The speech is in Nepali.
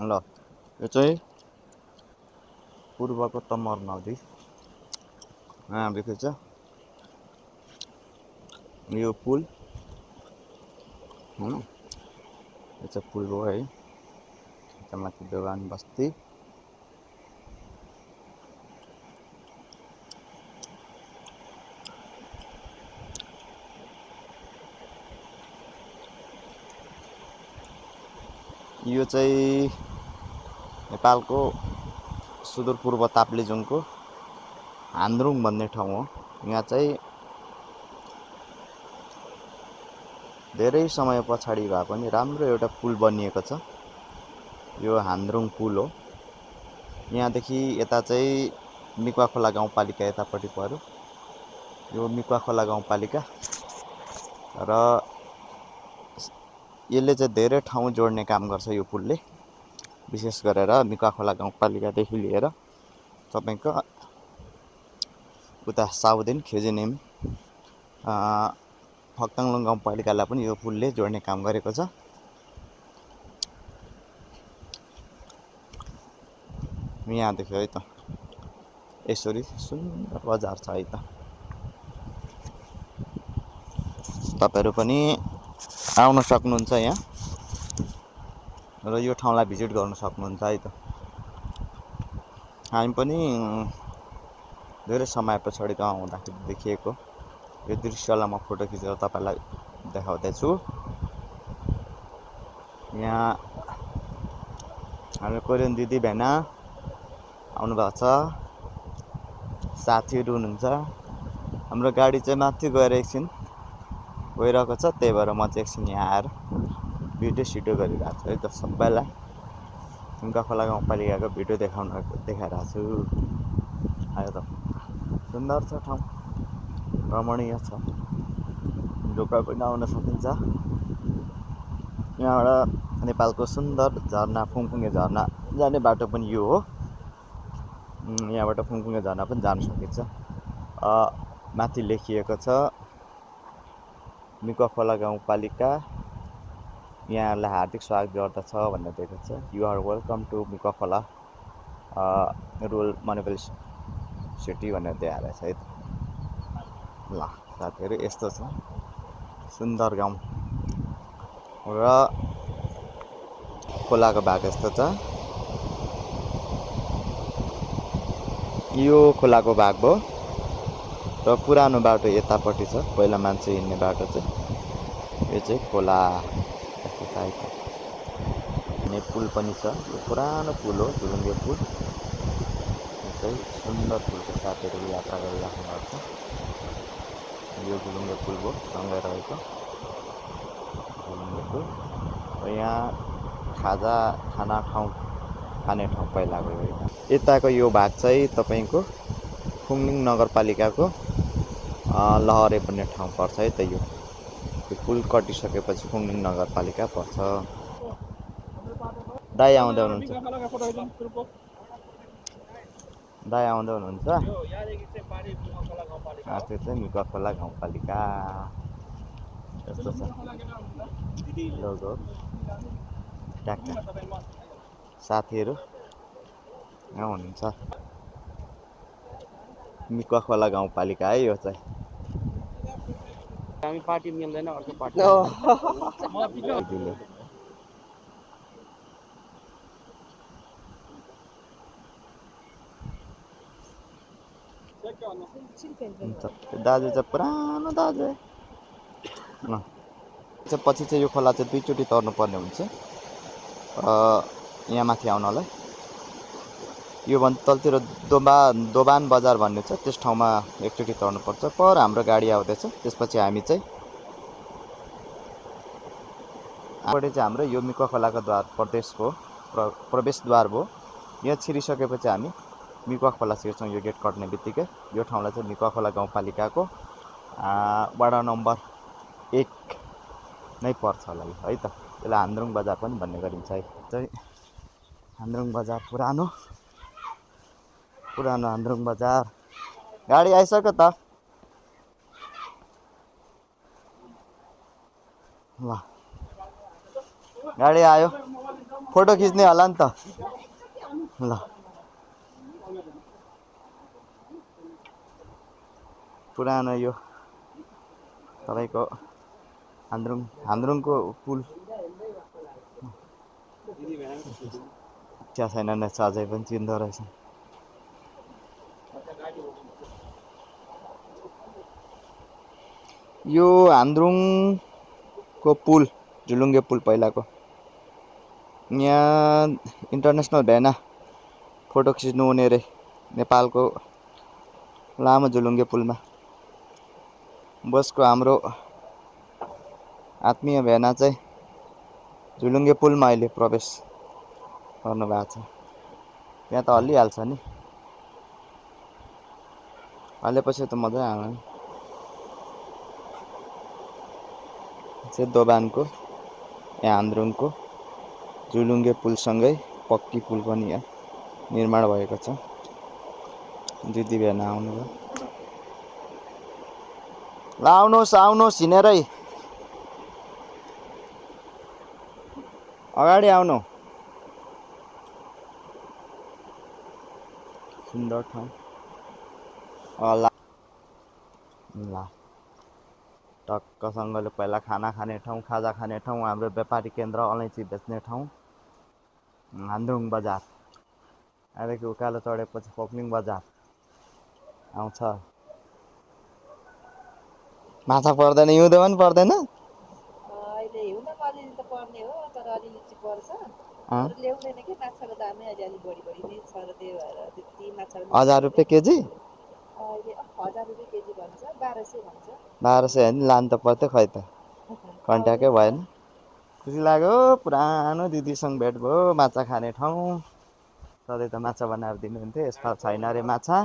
ल यो चाहिँ पूर्वको तमर नदी यहाँ देखेछ यो पुल हैन यो चाहिँ पुल हो है यता माथि दोकान बस्ती यो चाहिँ नेपालको सुदूरपूर्व ताप्लेजुङको हान्द्रुङ भन्ने ठाउँ हो यहाँ चाहिँ धेरै समय पछाडि भए पनि राम्रो एउटा पुल बनिएको छ यो हान्द्रुङ पुल हो यहाँदेखि यता चाहिँ मिकवा खोला गाउँपालिका यतापट्टि पर्यो यो मिकवा खोला गाउँपालिका र यसले चाहिँ धेरै ठाउँ जोड्ने काम गर्छ यो पुलले विशेष गरेर मिकवा खोला गाउँपालिकादेखि लिएर तपाईको उता साउदेन खेजिनेम फक्ताङलुङ गाउँपालिकालाई पनि यो पुलले जोड्ने काम गरेको छ यहाँ देख्यो है त यसरी सुन्दर बजार छ है त तपाईहरु पनि आउन सक्नुहुन्छ यहाँ र यो ठाउँलाई भिजिट गर्न सक्नुहुन्छ है त हामी पनि धेरै समय पछाडि गाउँ आउँदाखेरि देखिएको यो दृश्यलाई म फोटो खिचेर तपाईलाई देखाउँदै छु यहाँ हाम्रो कोरियन दिदी भेना आउनु भएको छ साथीहरु हुनुहुन्छ हाम्रो गाडी चाहिँ माथि गएर एकछिन गइरहेको छ त्यही भएर म चाहिँ एकछिन यहाँ आएर भिडियो सिडियो गरिरहेको छु है त सबैलाई मिकवा खोला गाउँपालिकाको भिडियो देखाइरहेको छु आयो त सुन्दर छ ठाउँ रमणीय छ ढोका पनि आउन सकिन्छ यहाँबाट नेपालको सुन्दर झरना फुङफुङे झरना जाने बाटो पनि यो हो यहाँबाट फुङफुङे झरना पनि जान सकिन्छ माथि लेखिएको छ मिकवा खोला गाउँपालिका यहाँलाई हार्दिक स्वागत गर्दछ भनेर दिएको छ यु आर वेलकम टु मिकवा खोला रुरल म्युनिसिपालिटी भनेर दिएको छ है त ल साथीहरु यस्तो छ सुन्दर गाउँ र खोलाको भाग यस्तो छ यो खोलाको भाग हो र पुरानो बाटो यतापट्टि छ पहिला मान्छे हिँड्ने बाटो चाहिँ यो चाहिँ खोला यस्तो छ है त पुल पनि छ यो पुरानो पुल हो झुलुङ्गे पुल यो चाहिँ सुन्दर पुलको साथीहरु यात्रा गरिराख्नु भएको छ यो झुलुङ्गे पुल हो सँगै रहेको झुलुङ्गे पुल र यहाँ खाने ठाउँ पहिलाको हो यताको यो भाग चाहिँ तपाईको फुङलिङ नगरपालिकाको लहरे भन्ने ठाउँ पर्छ है त यो पुल कटिसकेपछि फुङलिङ नगरपालिका पर्छ दाइ आउँदै हुनुहुन्छ त्यो चाहिँ मिकवा खोला गाउँपालिका यस्तो छ लोगो ट्याक्क साथीहरु यहाँ हुनुहुन्छ मिकवा खोला गाउँपालिका है यो चाहिँ हामी पार्टी मिल्दैन अर्को पार्टी दाजु चाहिँ पुरानो दाजु पछि चाहिँ यो खोला चाहिँ दुईचोटि तर्नु पर्ने हुन्छ यहाँ माथि आउनलाई यो भन्दा तलतिर दोबान बजार भन्ने छ त्यस ठाउँमा एकचोटि तर्नु पर्छ पर हाम्रो गाडी आउँदैछ त्यसपछि हामी चाहिँ हाम्रो यो मिकवा खोलाको द्वार प्रवेशद्वार हो यहाँ छिरिसकेपछि हामी मिकवा खोला छिर्छौँ यो गेट कट्ने बित्तिकै यो ठाउँलाई चाहिँ मिकवा खोला गाउँपालिकाको वडा नम्बर 1 नै पर्छ होला है त यसलाई हान्द्रुङ बजार पनि भन्ने गरिन्छ है चाहिँ हान्द्रुङ बजार पुरानो हान्द्रुङ बजार गाडी आइसक्यो त ल गाडी आयो फोटो खिच्ने होला नि त ल पुरानो यो तपाईँको हान्द्रुङको पुल इच्छा छैन रहेछ अझै पनि चिन्दो रहेछ यो हान्द्रुङको पुल झुलुङ्गे पुल पहिलाको यहाँ इन्टरनेसनल भ्याना फोटो खिच्नु हुने रे नेपालको लामो झुलुङ्गे पुलमा बसको हाम्रो आत्मीय भेना चाहिँ झुलुङ्गे पुलमा अहिले प्रवेश गर्नुभएको छ त्यहाँ त हल्लिहाल्छ नि हल्लेपछि त मजा आउँछ चाहिँ दोभानको यहाँ हान्द्रुङको झुलुङ्गे पुलसँगै पक्की पुल पनि यहाँ निर्माण भएको छ दिदी भेना आउनुभयो ल आउनुहोस् हिँडेरै अगाडि आउनु सुन्दर ठाउँ ल टक्कसँगले पहिला खाना खाने ठाउँ खाजा खाने ठाउँ हाम्रो व्यापारी केन्द्र अलैँची बेच्ने ठाउँ हान्द्रुङ बजार अबदेखि उकालो चढेपछि पोक्लिङ बजार आउँछ माछा पर्दैन हिउँदो पनि पर्दैन अहिले हिउँदो अलिअलि त पर्ने हो तर अलिअलि चाहिँ पर्छ ल्याउँदैन कि माछाको दामै अहिले अलिक बढी नै छ र त्यही भएर त्यति माछा 1000 रुपियाँ केजी अहिले 1000 रुपियाँ केजी भन्छ 1200 भन्छ 1200 होइन लानु त पर्थ्यो खै त कन्ट्याक्टै भएन खुसी लाग्यो पुरानो दिदीसँग भेट भयो माछा खाने ठाउँ सधैँ त माछा बनाएर दिनुहुन्थ्यो यसपालि छैन अरे माछा